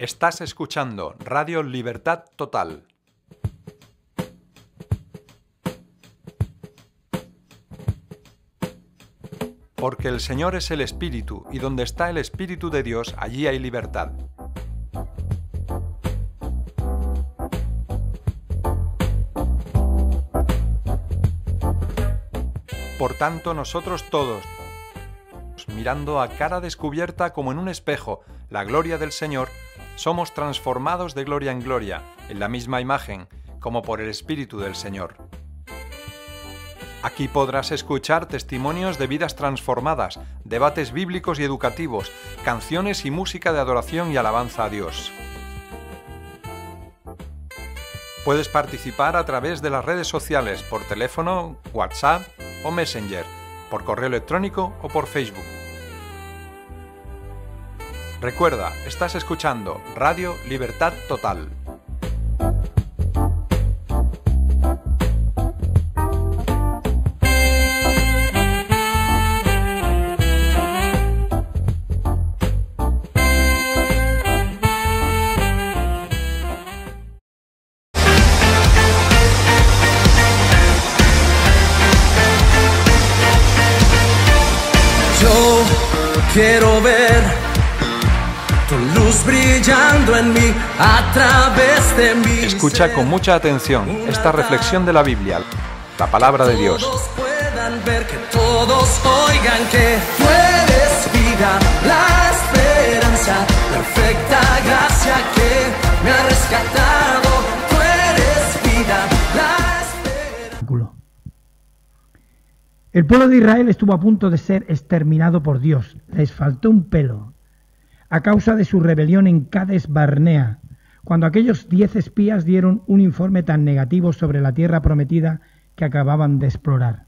Estás escuchando Radio Libertad Total. Porque el Señor es el Espíritu, y donde está el Espíritu de Dios, allí hay libertad. Por tanto, nosotros todos, mirando a cara descubierta como en un espejo la gloria del Señor, somos transformados de gloria en gloria, en la misma imagen, como por el Espíritu del Señor. Aquí podrás escuchar testimonios de vidas transformadas, debates bíblicos y educativos, canciones y música de adoración y alabanza a Dios. Puedes participar a través de las redes sociales, por teléfono, WhatsApp o Messenger, por correo electrónico o por Facebook. Recuerda, estás escuchando Radio Libertad Total. Yo quiero ver tu luz brillando en mí, a través de mí. Escucha con mucha atención esta reflexión de la Biblia, la palabra de Dios. Todos puedan ver, que todos oigan que tú eres vida, la esperanza, perfecta gracia que me ha rescatado. Tú eres vida, la esperanza. El pueblo de Israel estuvo a punto de ser exterminado por Dios. Les faltó un pelo a causa de su rebelión en Cades Barnea, cuando aquellos 10 espías dieron un informe tan negativo sobre la tierra prometida que acababan de explorar.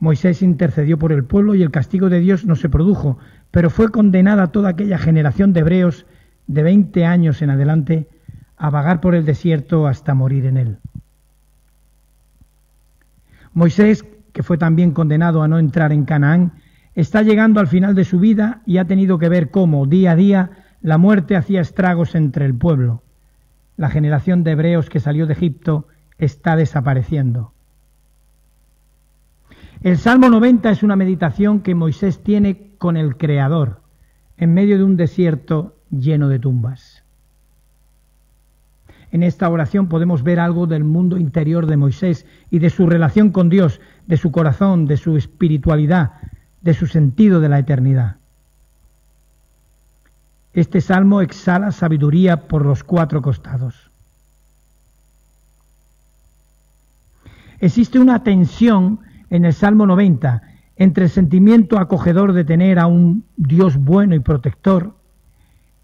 Moisés intercedió por el pueblo y el castigo de Dios no se produjo, pero fue condenada toda aquella generación de hebreos de 20 años en adelante a vagar por el desierto hasta morir en él. Moisés, que fue también condenado a no entrar en Canaán, está llegando al final de su vida y ha tenido que ver cómo, día a día, la muerte hacía estragos entre el pueblo. La generación de hebreos que salió de Egipto está desapareciendo. El Salmo 90 es una meditación que Moisés tiene con el Creador, en medio de un desierto lleno de tumbas. En esta oración podemos ver algo del mundo interior de Moisés y de su relación con Dios, de su corazón, de su espiritualidad, de su sentido de la eternidad. Este salmo exhala sabiduría por los 4 costados. Existe una tensión en el Salmo 90 entre el sentimiento acogedor de tener a un Dios bueno y protector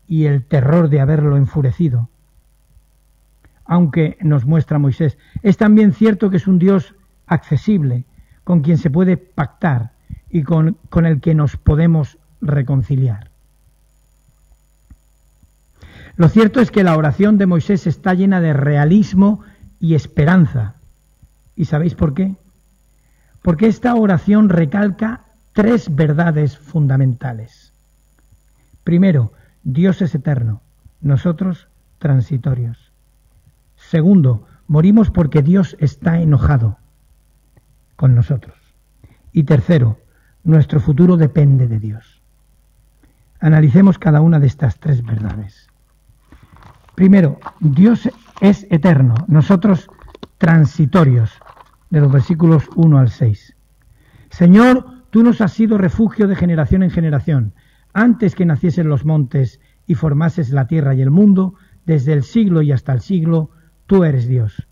y el terror de haberlo enfurecido. Aunque, nos muestra Moisés, es también cierto que es un Dios accesible, con quien se puede pactar y con el que nos podemos reconciliar. Lo cierto es que la oración de Moisés está llena de realismo y esperanza. ¿Y sabéis por qué? Porque esta oración recalca 3 verdades fundamentales. Primero, Dios es eterno, nosotros transitorios. Segundo, morimos porque Dios está enojado con nosotros. Y tercero, nuestro futuro depende de Dios. Analicemos cada una de estas 3 verdades. Primero, Dios es eterno, nosotros transitorios, de los versículos 1 al 6. Señor, tú nos has sido refugio de generación en generación, antes que naciesen los montes y formases la tierra y el mundo, desde el siglo y hasta el siglo, tú eres Dios.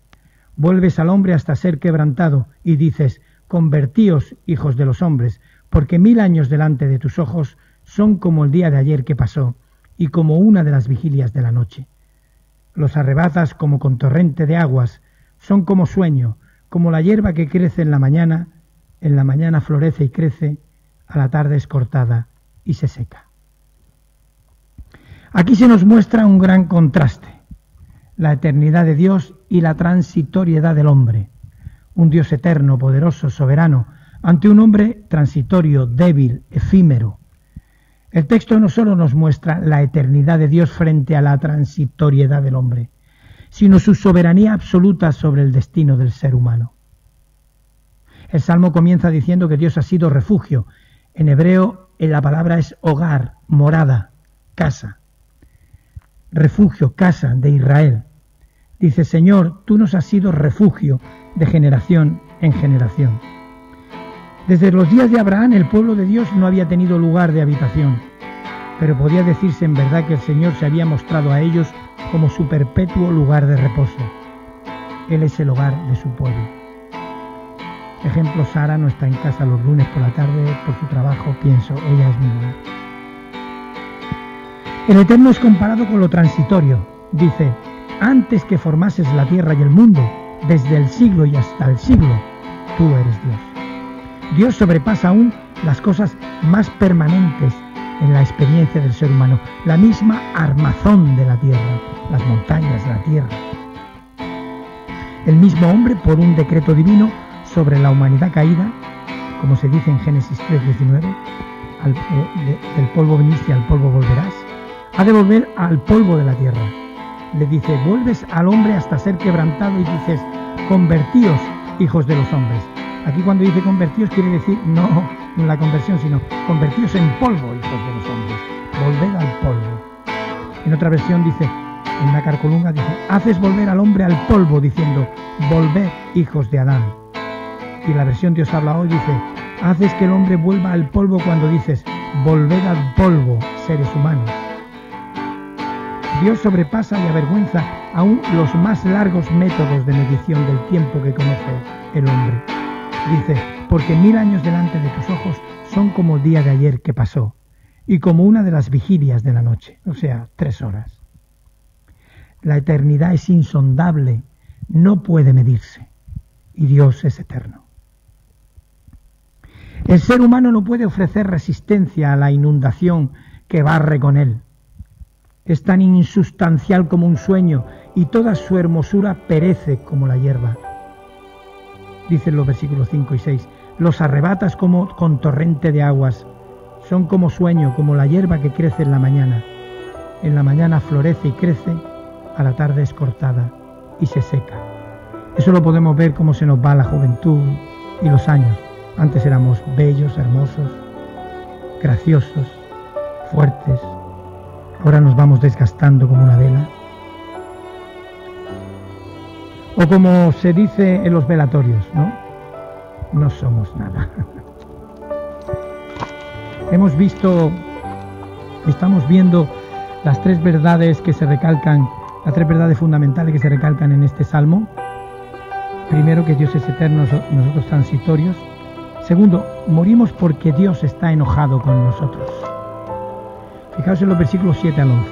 Vuelves al hombre hasta ser quebrantado y dices, convertíos, hijos de los hombres, porque 1000 años delante de tus ojos son como el día de ayer que pasó y como una de las vigilias de la noche. Los arrebatas como con torrente de aguas, son como sueño, como la hierba que crece en la mañana florece y crece, a la tarde es cortada y se seca. Aquí se nos muestra un gran contraste, la eternidad de Dios y la transitoriedad del hombre. Un Dios eterno, poderoso, soberano, ante un hombre transitorio, débil, efímero. El texto no solo nos muestra la eternidad de Dios frente a la transitoriedad del hombre, sino su soberanía absoluta sobre el destino del ser humano. El Salmo comienza diciendo que Dios ha sido refugio. En hebreo la palabra es hogar, morada, casa. Refugio, casa de Israel. Dice, Señor, tú nos has sido refugio de generación en generación. Desde los días de Abraham el pueblo de Dios no había tenido lugar de habitación, pero podía decirse en verdad que el Señor se había mostrado a ellos como su perpetuo lugar de reposo. Él es el hogar de su pueblo. Ejemplo, Sara no está en casa los lunes por la tarde por su trabajo, pienso, ella es mi lugar. El Eterno es comparado con lo transitorio. Dice, antes que formases la tierra y el mundo, desde el siglo y hasta el siglo, tú eres Dios. Dios sobrepasa aún las cosas más permanentes en la experiencia del ser humano, la misma armazón de la tierra, las montañas de la tierra. El mismo hombre, por un decreto divino sobre la humanidad caída, como se dice en Génesis 3:19, del polvo viniste y al polvo volverás, ha de volver al polvo de la tierra. Le dice, vuelves al hombre hasta ser quebrantado y dices, convertíos, hijos de los hombres. Aquí cuando dice convertíos quiere decir no la conversión, sino convertíos en polvo, hijos de los hombres. Volved al polvo. En otra versión dice, en la Carcolunga dice, haces volver al hombre al polvo, diciendo, volved, hijos de Adán. Y la versión Dios habla hoy dice, haces que el hombre vuelva al polvo cuando dices, volved al polvo, seres humanos. Dios sobrepasa y avergüenza aún los más largos métodos de medición del tiempo que conoce el hombre. Dice, porque 1000 años delante de tus ojos son como el día de ayer que pasó, y como una de las vigilias de la noche, o sea, 3 horas. La eternidad es insondable, no puede medirse, y Dios es eterno. El ser humano no puede ofrecer resistencia a la inundación que barre con él. Es tan insustancial como un sueño, y toda su hermosura perece como la hierba. Dicen los versículos 5 y 6, los arrebatas como con torrente de aguas, son como sueño, como la hierba que crece en la mañana. En la mañana florece y crece, a la tarde es cortada y se seca. Eso lo podemos ver cómo se nos va la juventud y los años. Antes éramos bellos, hermosos, graciosos, fuertes. Ahora nos vamos desgastando como una vela. O como se dice en los velatorios, ¿no? No somos nada. Estamos viendo las 3 verdades que se recalcan, las 3 verdades fundamentales que se recalcan en este salmo. Primero, que Dios es eterno, nosotros transitorios. Segundo, morimos porque Dios está enojado con nosotros. Fijaos en los versículos 7 al 11.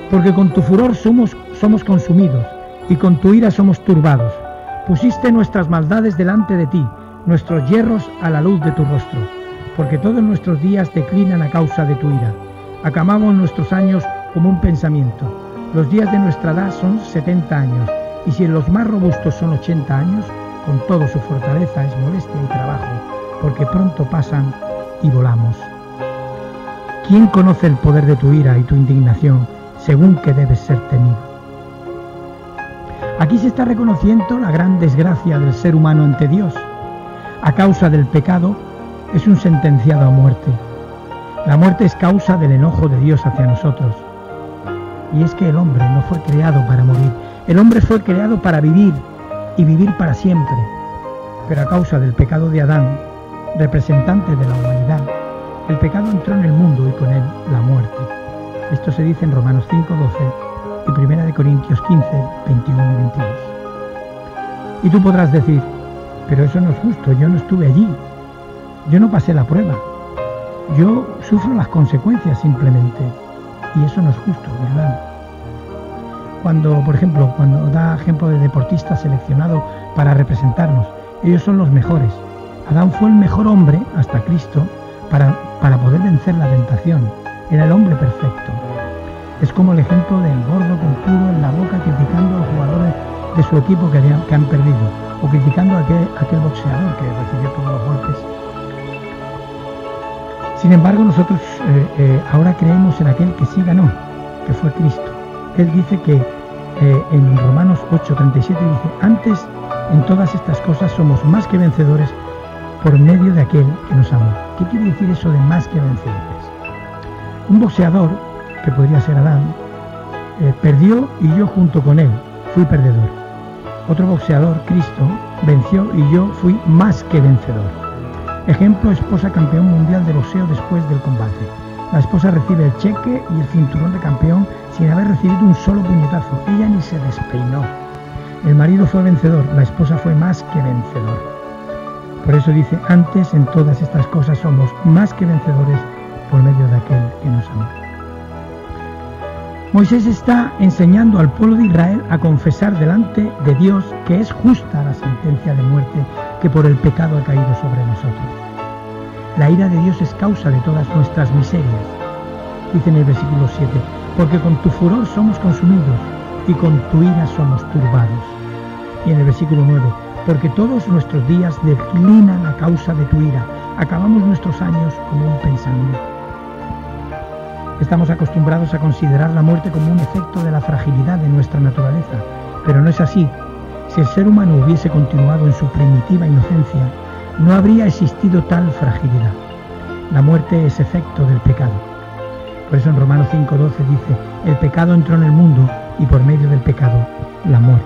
Porque con tu furor somos consumidos, y con tu ira somos turbados. Pusiste nuestras maldades delante de ti, nuestros yerros a la luz de tu rostro. Porque todos nuestros días declinan a causa de tu ira. Acabamos nuestros años como un pensamiento. Los días de nuestra edad son 70 años, y si en los más robustos son 80 años, con todo su fortaleza es molestia y trabajo, porque pronto pasan y volamos. ¿Quién conoce el poder de tu ira y tu indignación, según que debes ser temido? Aquí se está reconociendo la gran desgracia del ser humano ante Dios. A causa del pecado, es un sentenciado a muerte. La muerte es causa del enojo de Dios hacia nosotros. Y es que el hombre no fue creado para morir. El hombre fue creado para vivir y vivir para siempre. Pero a causa del pecado de Adán, representante de la humanidad, el pecado entró en el mundo y con él la muerte. Esto se dice en Romanos 5:12 y 1 Corintios 15, 21 y 22. Y tú podrás decir, pero eso no es justo, yo no estuve allí, yo no pasé la prueba, yo sufro las consecuencias simplemente, y eso no es justo, ¿verdad? Cuando, por ejemplo, cuando da ejemplo de deportistas seleccionados para representarnos, ellos son los mejores. Adán fue el mejor hombre hasta Cristo para poder vencer la tentación. Era el hombre perfecto. Es como el ejemplo del gordo con puro en la boca criticando a los jugadores de su equipo que han perdido, o criticando a aquel boxeador que recibió todos los golpes. Sin embargo, nosotros ahora creemos en aquel que sí ganó, que fue Cristo. Él dice que en Romanos 8:37 dice: antes en todas estas cosas somos más que vencedores por medio de aquel que nos amó. ¿Qué quiere decir eso de más que vencedores? Un boxeador, que podría ser Adán, perdió y yo junto con él fui perdedor. Otro boxeador, Cristo, venció y yo fui más que vencedor. Ejemplo, esposa campeón mundial de boxeo después del combate. La esposa recibe el cheque y el cinturón de campeón sin haber recibido un solo puñetazo. Ella ni se despeinó. El marido fue vencedor, la esposa fue más que vencedor. Por eso dice: antes en todas estas cosas somos más que vencedores por medio de aquel que nos amó. Moisés está enseñando al pueblo de Israel a confesar delante de Dios que es justa la sentencia de muerte que por el pecado ha caído sobre nosotros. La ira de Dios es causa de todas nuestras miserias. Dice en el versículo 7: porque con tu furor somos consumidos y con tu ira somos turbados. Y en el versículo 9: porque todos nuestros días declinan a causa de tu ira, acabamos nuestros años como un pensamiento. Estamos acostumbrados a considerar la muerte como un efecto de la fragilidad de nuestra naturaleza, pero no es así. Si el ser humano hubiese continuado en su primitiva inocencia, no habría existido tal fragilidad. La muerte es efecto del pecado. Por eso en Romanos 5:12 dice: el pecado entró en el mundo y por medio del pecado la muerte.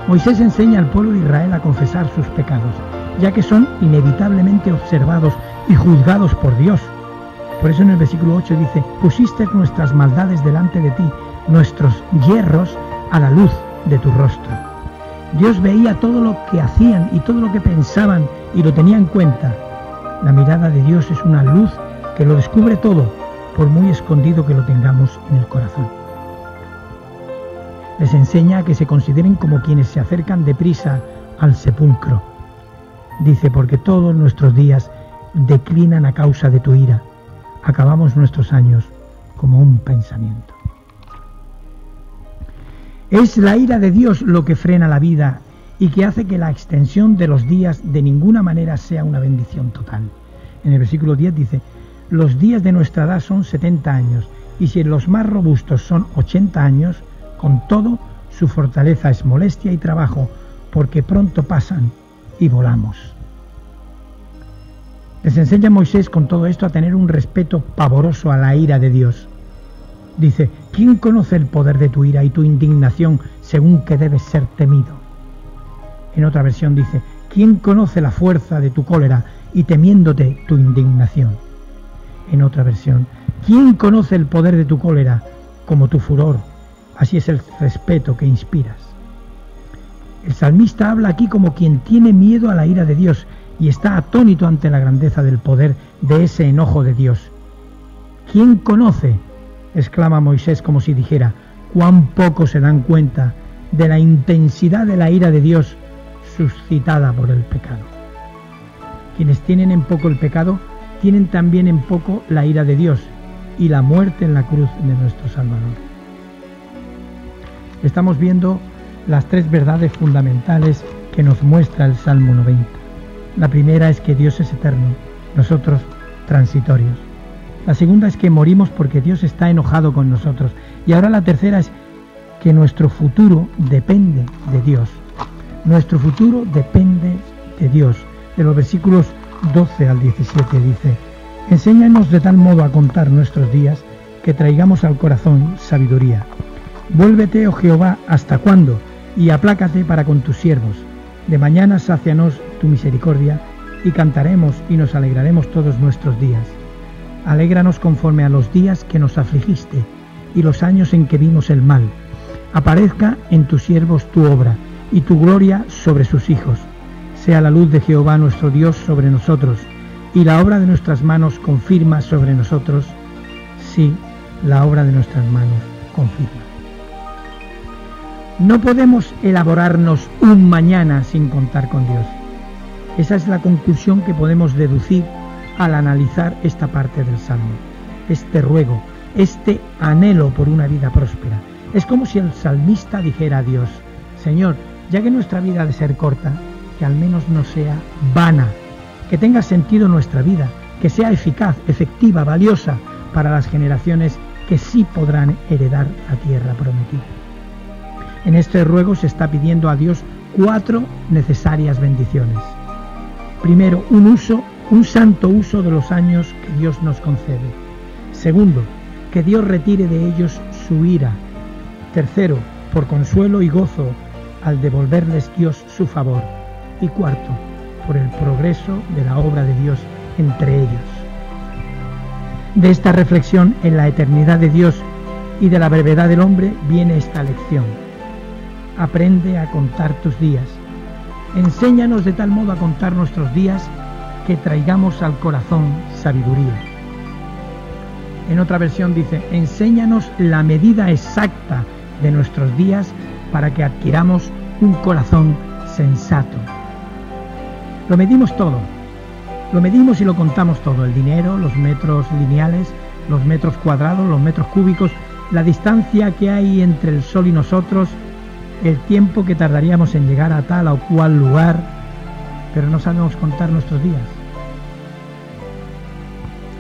Moisés enseña al pueblo de Israel a confesar sus pecados, ya que son inevitablemente observados y juzgados por Dios. Por eso en el versículo 8 dice: pusiste nuestras maldades delante de ti, nuestros yerros a la luz de tu rostro. Dios veía todo lo que hacían y todo lo que pensaban y lo tenía en cuenta. La mirada de Dios es una luz que lo descubre todo, por muy escondido que lo tengamos en el corazón. Les enseña a que se consideren como quienes se acercan deprisa al sepulcro. Dice: porque todos nuestros días declinan a causa de tu ira, acabamos nuestros años como un pensamiento. Es la ira de Dios lo que frena la vida y que hace que la extensión de los días de ninguna manera sea una bendición total. En el versículo 10 dice: los días de nuestra edad son 70 años, y si los más robustos son 80 años, con todo su fortaleza es molestia y trabajo, porque pronto pasan y volamos. Les enseña Moisés con todo esto a tener un respeto pavoroso a la ira de Dios. Dice: ¿quién conoce el poder de tu ira y tu indignación según que debes ser temido? En otra versión dice: ¿quién conoce la fuerza de tu cólera y temiéndote tu indignación? En otra versión: ¿quién conoce el poder de tu cólera como tu furor? Así es el respeto que inspiras. El salmista habla aquí como quien tiene miedo a la ira de Dios y está atónito ante la grandeza del poder de ese enojo de Dios. ¿Quién conoce?, exclama Moisés, como si dijera: cuán poco se dan cuenta de la intensidad de la ira de Dios suscitada por el pecado. Quienes tienen en poco el pecado, tienen también en poco la ira de Dios y la muerte en la cruz de nuestro Salvador. Estamos viendo las tres verdades fundamentales que nos muestra el Salmo 90. La primera es que Dios es eterno, nosotros transitorios. La segunda es que morimos porque Dios está enojado con nosotros. Y ahora la tercera es que nuestro futuro depende de Dios. Nuestro futuro depende de Dios. De los versículos 12 al 17 dice: enséñanos de tal modo a contar nuestros días que traigamos al corazón sabiduría. Vuélvete, oh Jehová, ¿hasta cuándo? Y aplácate para con tus siervos. De mañana sácianos tu misericordia y cantaremos y nos alegraremos todos nuestros días. Alégranos conforme a los días que nos afligiste y los años en que vimos el mal. Aparezca en tus siervos tu obra y tu gloria sobre sus hijos. Sea la luz de Jehová nuestro Dios sobre nosotros y la obra de nuestras manos confirma sobre nosotros. Sí, la obra de nuestras manos confirma. No podemos elaborarnos un mañana sin contar con Dios. Esa es la conclusión que podemos deducir al analizar esta parte del Salmo. Este ruego, este anhelo por una vida próspera. Es como si el salmista dijera a Dios: Señor, ya que nuestra vida ha de ser corta, que al menos no sea vana, que tenga sentido nuestra vida, que sea eficaz, efectiva, valiosa para las generaciones que sí podrán heredar la tierra prometida. En este ruego se está pidiendo a Dios 4 necesarias bendiciones. Primero, un santo uso de los años que Dios nos concede. Segundo, que Dios retire de ellos su ira. Tercero, por consuelo y gozo al devolverles Dios su favor. Y cuarto, por el progreso de la obra de Dios entre ellos. De esta reflexión en la eternidad de Dios y de la brevedad del hombre viene esta lección. Aprende a contar tus días. Enséñanos de tal modo a contar nuestros días que traigamos al corazón sabiduría. En otra versión dice, enséñanos la medida exacta de nuestros días para que adquiramos un corazón sensato. Lo medimos todo. Lo medimos y lo contamos todo, el dinero, los metros lineales, los metros cuadrados, los metros cúbicos, la distancia que hay entre el sol y nosotros, el tiempo que tardaríamos en llegar a tal o cual lugar, pero no sabemos contar nuestros días.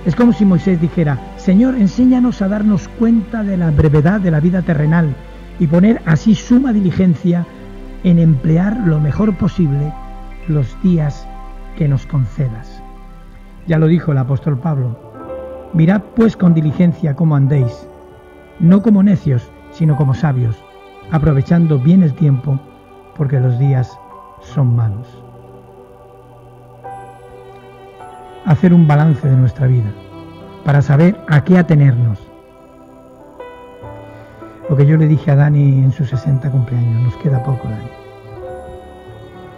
Es como si Moisés dijera, Señor, enséñanos a darnos cuenta de la brevedad de la vida terrenal y poner así suma diligencia en emplear lo mejor posible los días que nos concedas. Ya lo dijo el apóstol Pablo, mirad pues con diligencia cómo andéis, no como necios, sino como sabios, aprovechando bien el tiempo, porque los días son malos. Hacer un balance de nuestra vida, para saber a qué atenernos. Lo que yo le dije a Dani en sus 60 cumpleaños, nos queda poco, Dani.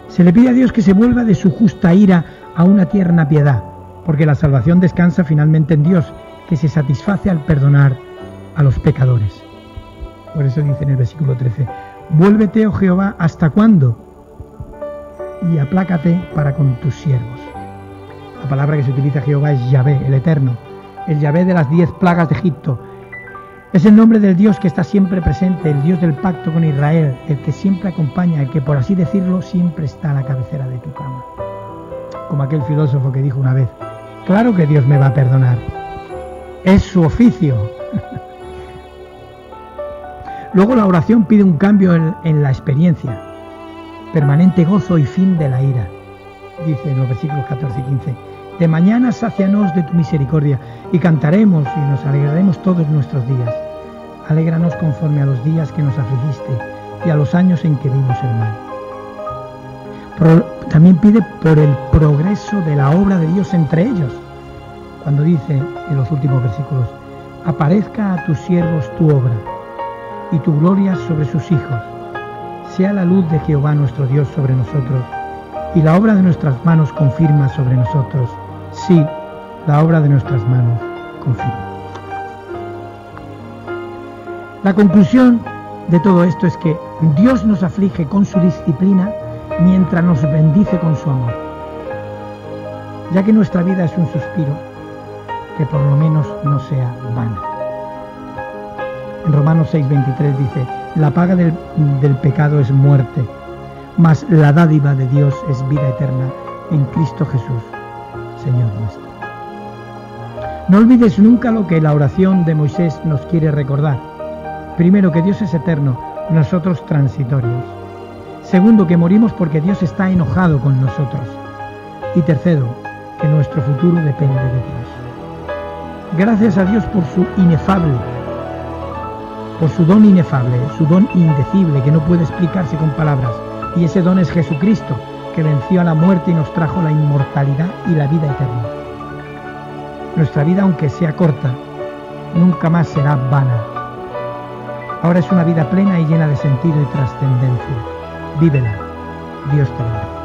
Se le pide a Dios que se vuelva de su justa ira a una tierna piedad, porque la salvación descansa finalmente en Dios, que se satisface al perdonar a los pecadores. Por eso dice en el versículo 13, vuélvete, oh Jehová, ¿hasta cuándo? Y aplácate para con tus siervos. La palabra que se utiliza Jehová es Yahvé, el Eterno, el Yahvé de las 10 plagas de Egipto. Es el nombre del Dios que está siempre presente, el Dios del pacto con Israel, el que siempre acompaña, el que, por así decirlo, siempre está a la cabecera de tu cama. Como aquel filósofo que dijo una vez, claro que Dios me va a perdonar, es su oficio. Luego la oración pide un cambio en la experiencia, permanente gozo y fin de la ira. Dice en los versículos 14 y 15, de mañana sácianos de tu misericordia y cantaremos y nos alegraremos todos nuestros días. Alégranos conforme a los días que nos afligiste y a los años en que vimos el mal. También pide por el progreso de la obra de Dios entre ellos, cuando dice en los últimos versículos, aparezca a tus siervos tu obra y tu gloria sobre sus hijos. Sea la luz de Jehová nuestro Dios sobre nosotros y la obra de nuestras manos confirma sobre nosotros. Sí, la obra de nuestras manos confirma. La conclusión de todo esto es que Dios nos aflige con su disciplina mientras nos bendice con su amor. Ya que nuestra vida es un suspiro, que por lo menos no sea vana. En Romanos 6:23 dice, la paga del pecado es muerte, mas la dádiva de Dios es vida eterna en Cristo Jesús, Señor nuestro. No olvides nunca lo que la oración de Moisés nos quiere recordar. Primero, que Dios es eterno, nosotros transitorios. Segundo, que morimos porque Dios está enojado con nosotros. Y tercero, que nuestro futuro depende de Dios. Gracias a Dios por su don inefable, su don indecible que no puede explicarse con palabras. Y ese don es Jesucristo, que venció a la muerte y nos trajo la inmortalidad y la vida eterna. Nuestra vida, aunque sea corta, nunca más será vana. Ahora es una vida plena y llena de sentido y trascendencia. Vívela. Dios te bendiga.